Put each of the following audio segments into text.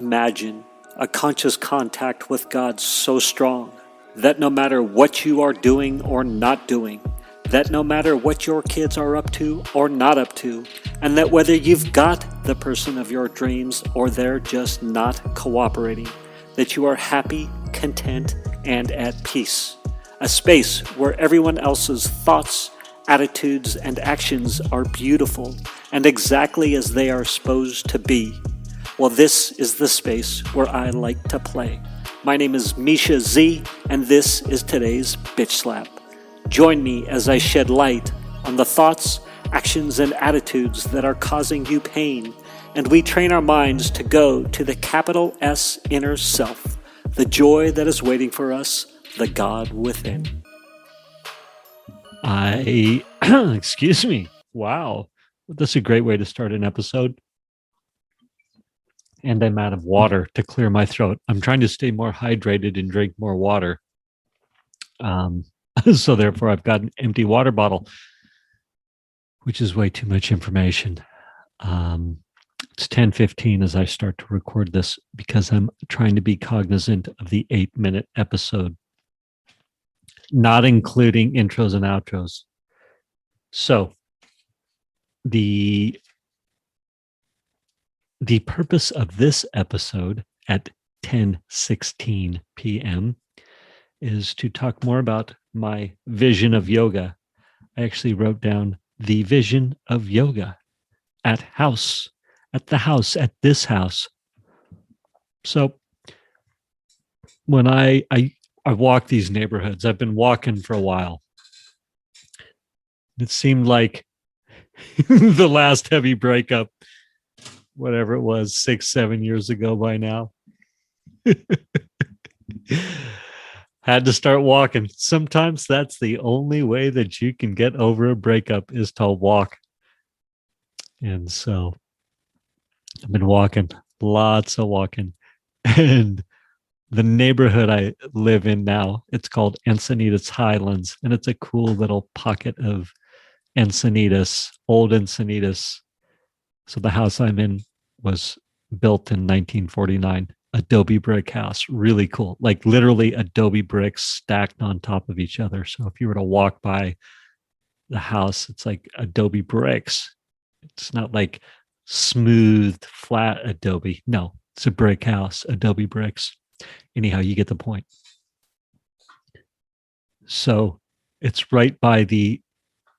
Imagine a conscious contact with God so strong that no matter what you are doing or not doing, that no matter what your kids are up to or not up to, and that whether you've got the person of your dreams or they're just not cooperating, that you are happy, content, and at peace. A space where everyone else's thoughts, attitudes, and actions are beautiful and exactly as they are supposed to be. Well, this is the space where I like to play. My name is Misha Z, and this is today's Bitch Slap. Join me as I shed light on the thoughts, actions, and attitudes that are causing you pain, and we train our minds to go to the capital S inner self, the joy that is waiting for us, the God within. Excuse me. Wow. That's a great way to start an episode. And I'm out of water to clear my throat. I'm trying to stay more hydrated and drink more water. So therefore, I've got an empty water bottle, which is way too much information. It's 10:15 as I start to record this because I'm trying to be cognizant of the 8-minute episode, not including intros and outros. So the purpose of this episode at 10:16 p.m. is to talk more about my vision of yoga. I actually wrote down the vision of yoga at this house. So when I walk these neighborhoods, I've been walking for a while. It seemed like the last heavy breakup, whatever it was, 6-7 years ago by now. Had to start walking. Sometimes that's the only way that you can get over a breakup is to walk. And so I've been walking, lots of walking. And the neighborhood I live in now, it's called Encinitas Highlands. And it's a cool little pocket of Encinitas, old Encinitas. So the house I'm in was built in 1949. Adobe brick house, really cool, like literally Adobe bricks stacked on top of each other. So if you were to walk by the house, it's like Adobe bricks. It's not like smooth, flat Adobe. No, it's a brick house, Adobe bricks. Anyhow, you get the point. So it's right by the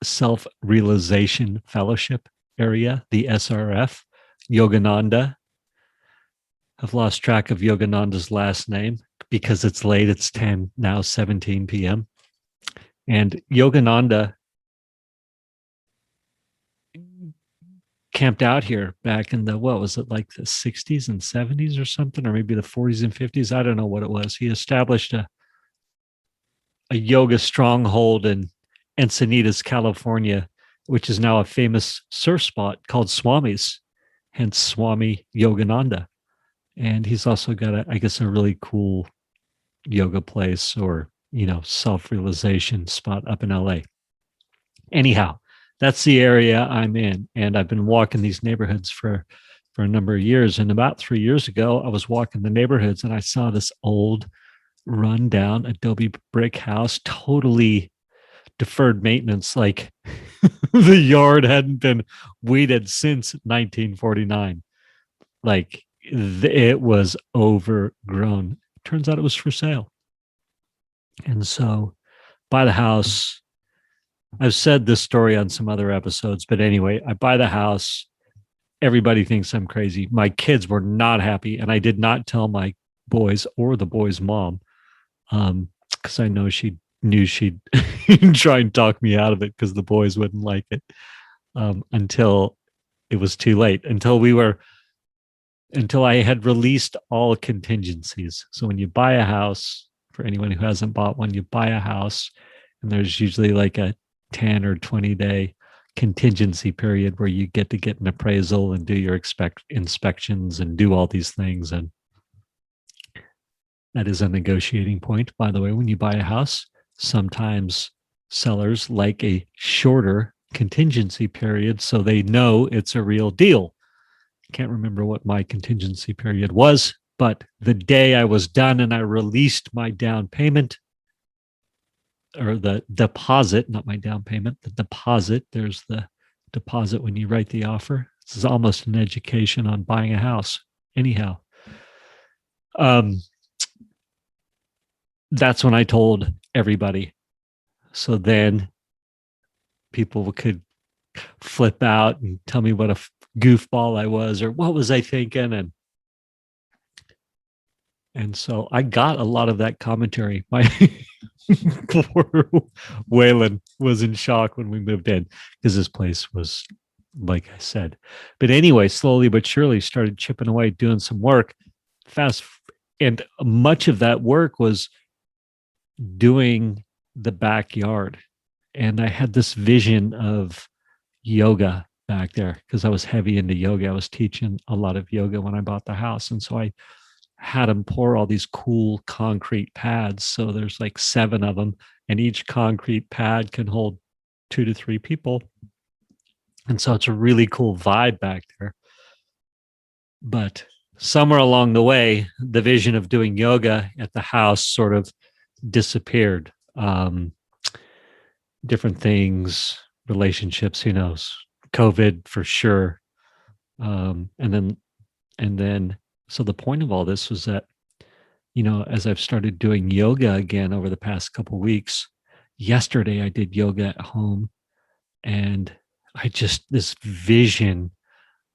Self-Realization Fellowship area, the SRF, Yogananda. I've lost track of Yogananda's last name because it's late. It's 17 p.m. And Yogananda camped out here back in the, what was it, like the 60s and 70s or something, or maybe the 40s and 50s. I don't know what it was. He established a yoga stronghold in Encinitas, California, which is now a famous surf spot called Swami's, hence Swami Yogananda. And he's also got a really cool yoga place or, self-realization spot up in LA. Anyhow, that's the area I'm in. And I've been walking these neighborhoods for a number of years. And about 3 years ago, I was walking the neighborhoods and I saw this old rundown Adobe brick house, totally deferred maintenance. Like the yard hadn't been weeded since 1949. Like, it was overgrown. Turns out it was for sale. And so buy the house. I've said this story on some other episodes, but anyway, I buy the house. Everybody thinks I'm crazy. My kids were not happy, and I did not tell my boys or the boys' mom because I know she knew she'd try and talk me out of it because the boys wouldn't like it until it was too late, until I had released all contingencies. So when you buy a house, for anyone who hasn't bought one, you buy a house and there's usually like a 10 or 20 day contingency period where you get to get an appraisal and do your inspections and do all these things. And that is a negotiating point. By the way, when you buy a house, sometimes sellers like a shorter contingency period so they know it's a real deal. can't remember what my contingency period was, but the day I was done and I released my down payment, or the deposit, not my down payment, the deposit. There's the deposit when you write the offer. This is almost an education on buying a house. Anyhow, that's when I told everybody. So then people could flip out and tell me what a goofball I was, or what was I thinking, and so I got a lot of that commentary. My poor Waylon was in shock when we moved in, because this place was, like I said. But anyway, slowly but surely started chipping away, doing some work fast. And much of that work was doing the backyard. And I had this vision of yoga back there, because I was heavy into yoga. I was teaching a lot of yoga when I bought the house. And so I had them pour all these cool concrete pads. So there's like 7 of them, and each concrete pad can hold 2 to 3 people. And so it's a really cool vibe back there. But somewhere along the way, the vision of doing yoga at the house sort of disappeared. Different things, relationships, who knows, COVID for sure. And then, so the point of all this was that, as I've started doing yoga again over the past couple of weeks, yesterday I did yoga at home, and this vision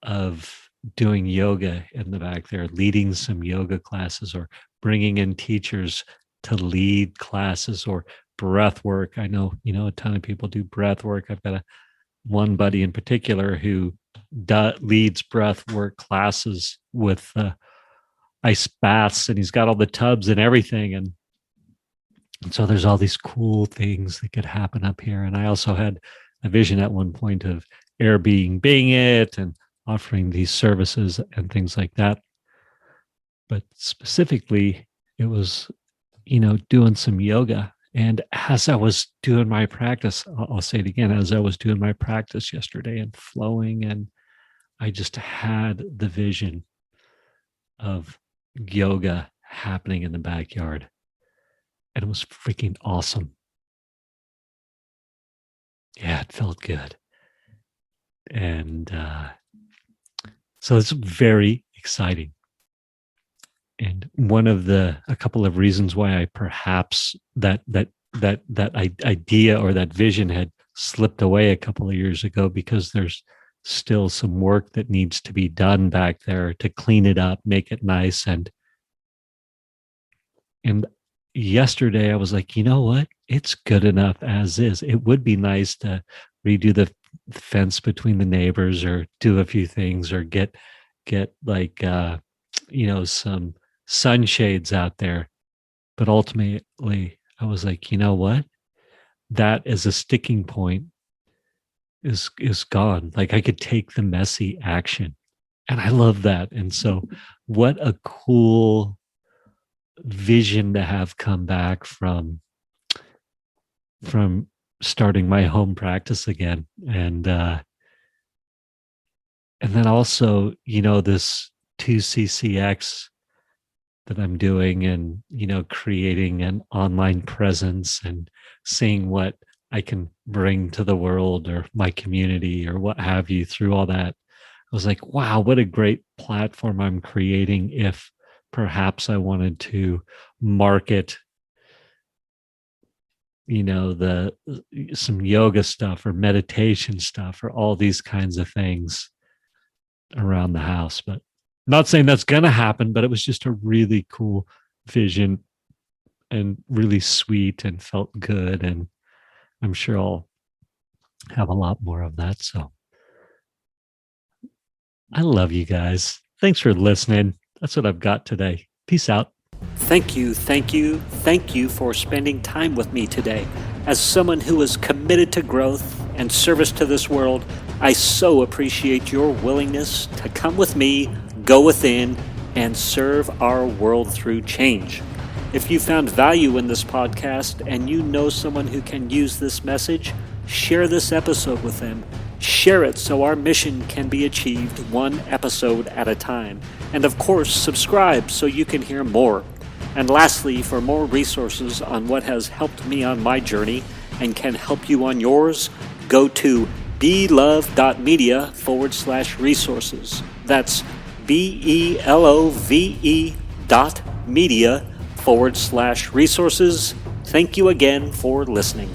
of doing yoga in the back there, leading some yoga classes, or bringing in teachers to lead classes, or breath work. I know, a ton of people do breath work. I've got one buddy in particular who leads breath work classes with ice baths, and he's got all the tubs and everything. And so there's all these cool things that could happen up here. And I also had a vision at one point of Airbnb it and offering these services and things like that. But specifically, it was, doing some yoga. And as I was doing my practice, I'll say it again, as I was doing my practice yesterday and flowing, and I just had the vision of yoga happening in the backyard. And it was freaking awesome. Yeah, it felt good. And so it's very exciting. And one of a couple of reasons why I perhaps that idea or that vision had slipped away a couple of years ago, because there's still some work that needs to be done back there to clean it up, make it nice. And yesterday I was like, you know what? It's good enough as is. It would be nice to redo the fence between the neighbors, or do a few things, or get like some sunshades out there. But ultimately I was like, you know what? That as a sticking point is gone. Like, I could take the messy action. And I love that. And so what a cool vision to have come back from starting my home practice again. And then also, this 2CCX that I'm doing, and, creating an online presence and seeing what I can bring to the world or my community or what have you through all that. I was like, wow, what a great platform I'm creating if perhaps I wanted to market, some yoga stuff or meditation stuff or all these kinds of things around the house. But not saying that's going to happen, but it was just a really cool vision and really sweet and felt good. And I'm sure I'll have a lot more of that. So I love you guys. Thanks for listening. That's what I've got today. Peace out. Thank you for spending time with me today. As someone who is committed to growth and service to this world, I so appreciate your willingness to come with me, go within, and serve our world through change. If you found value in this podcast and you know someone who can use this message, share this episode with them Share it so our mission can be achieved one episode at a time. And of course, subscribe so you can hear more. And lastly, for more resources on what has helped me on my journey and can help you on yours, go to belove.media/resources. That's BELOVE.media/resources. Thank you again for listening.